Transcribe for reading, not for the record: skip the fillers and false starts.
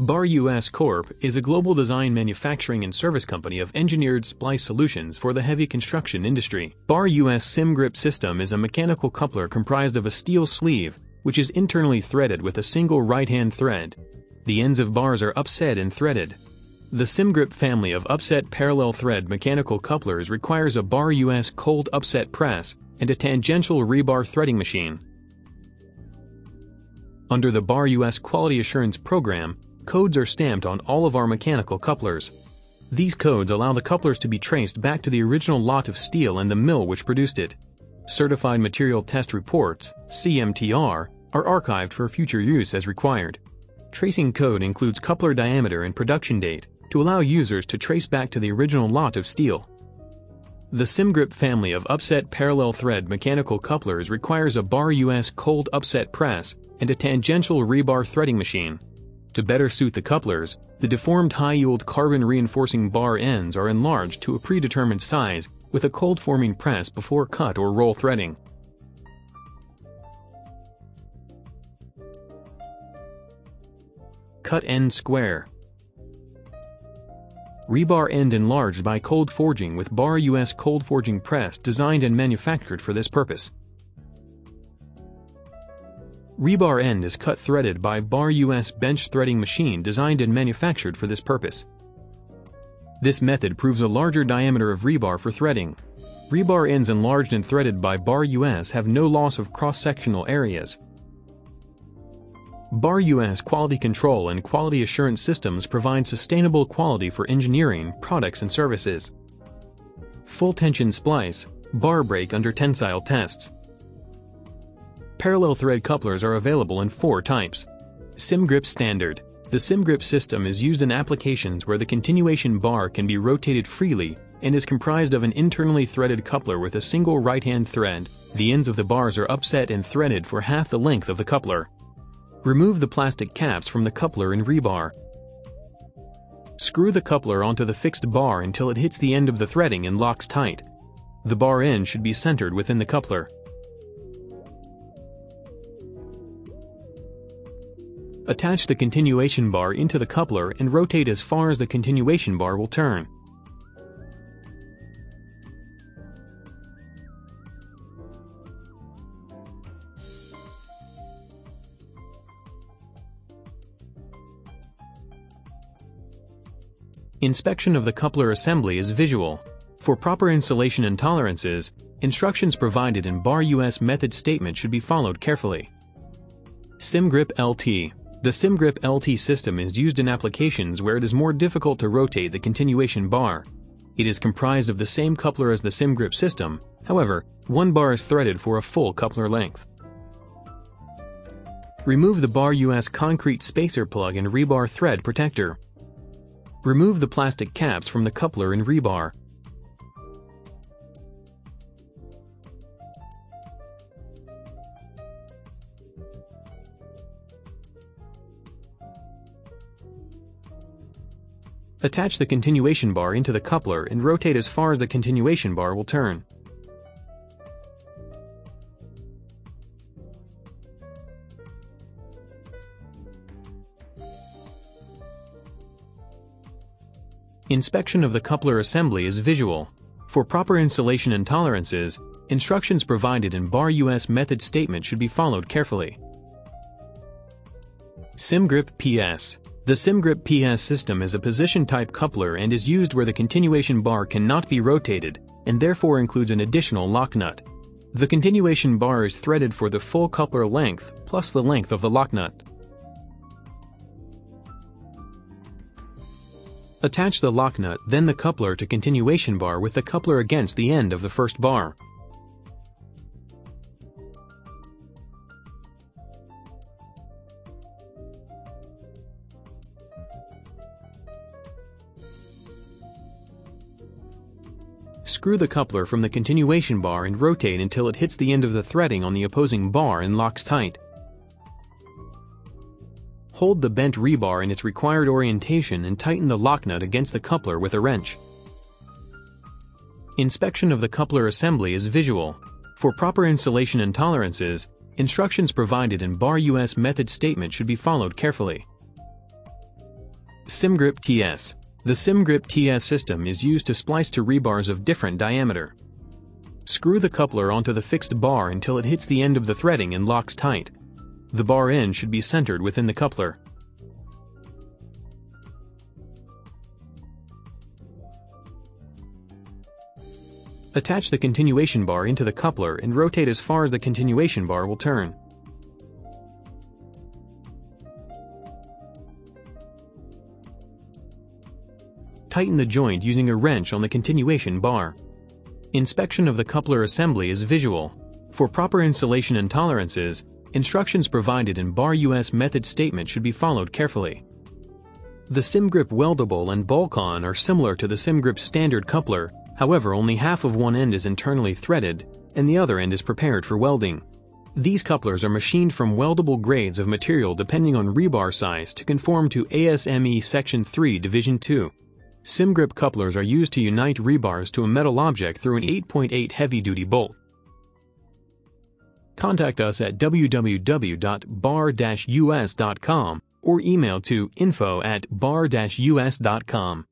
BAR US Corp. Is a global design manufacturing and service company of engineered splice solutions for the heavy construction industry. BAR US SIM grip system is a mechanical coupler comprised of a steel sleeve, which is internally threaded with a single right-hand thread. The ends of bars are upset and threaded. The SIM grip family of upset parallel thread mechanical couplers requires a BAR US cold upset press and a tangential rebar threading machine. Under the BAR US Quality Assurance Program, codes are stamped on all of our mechanical couplers. These codes allow the couplers to be traced back to the original lot of steel and the mill which produced it. Certified Material Test Reports, CMTR, are archived for future use as required. Tracing code includes coupler diameter and production date to allow users to trace back to the original lot of steel. The SIM grip family of upset parallel thread mechanical couplers requires a BAR US cold upset press and a tangential rebar threading machine. To better suit the couplers, the deformed high-yield carbon reinforcing bar ends are enlarged to a predetermined size with a cold-forming press before cut or roll threading. Cut end square. Rebar end enlarged by cold forging with BAR US cold forging press designed and manufactured for this purpose. Rebar end is cut threaded by BAR US bench threading machine designed and manufactured for this purpose. This method proves a larger diameter of rebar for threading. Rebar ends enlarged and threaded by BAR US have no loss of cross-sectional areas. BAR US quality control and quality assurance systems provide sustainable quality for engineering, products and services. Full tension splice, bar break under tensile tests. Parallel thread couplers are available in 4 types. SIM grip standard. The SIM grip system is used in applications where the continuation bar can be rotated freely and is comprised of an internally threaded coupler with a single right-hand thread. The ends of the bars are upset and threaded for half the length of the coupler. Remove the plastic caps from the coupler and rebar. Screw the coupler onto the fixed bar until it hits the end of the threading and locks tight. The bar end should be centered within the coupler. Attach the continuation bar into the coupler and rotate as far as the continuation bar will turn. Inspection of the coupler assembly is visual. For proper installation and tolerances, instructions provided in BAR US method statement should be followed carefully. SIM grip LT. The SIM grip LT system is used in applications where it is more difficult to rotate the continuation bar. It is comprised of the same coupler as the SIM grip system, however, one bar is threaded for a full coupler length. Remove the BAR US concrete spacer plug and rebar thread protector. Remove the plastic caps from the coupler and rebar. Attach the continuation bar into the coupler and rotate as far as the continuation bar will turn. Inspection of the coupler assembly is visual. For proper installation and tolerances, instructions provided in BAR US method statement should be followed carefully. SIM grip PS. The SIM grip PS system is a position-type coupler and is used where the continuation bar cannot be rotated, and therefore includes an additional lock nut. The continuation bar is threaded for the full coupler length, plus the length of the lock nut. Attach the lock nut, then the coupler to continuation bar with the coupler against the end of the first bar. Screw the coupler from the continuation bar and rotate until it hits the end of the threading on the opposing bar and locks tight. Hold the bent rebar in its required orientation and tighten the lock nut against the coupler with a wrench. Inspection of the coupler assembly is visual. For proper installation and tolerances, instructions provided in BAR US method statement should be followed carefully. SimGrip TS. The SimGrip TS system is used to splice to rebars of different diameter. Screw the coupler onto the fixed bar until it hits the end of the threading and locks tight. The bar end should be centered within the coupler. Attach the continuation bar into the coupler and rotate as far as the continuation bar will turn. Tighten the joint using a wrench on the continuation bar. Inspection of the coupler assembly is visual. For proper installation and tolerances, instructions provided in bar US method statement should be followed carefully. The SimGrip weldable and bolt-on are similar to the SimGrip standard coupler, however only half of one end is internally threaded, and the other end is prepared for welding. These couplers are machined from weldable grades of material depending on rebar size to conform to ASME Section 3 Division 2. SimGrip couplers are used to unite rebars to a metal object through an 8.8 heavy-duty bolt. Contact us at www.bar-us.com or email to info@bar-us.com.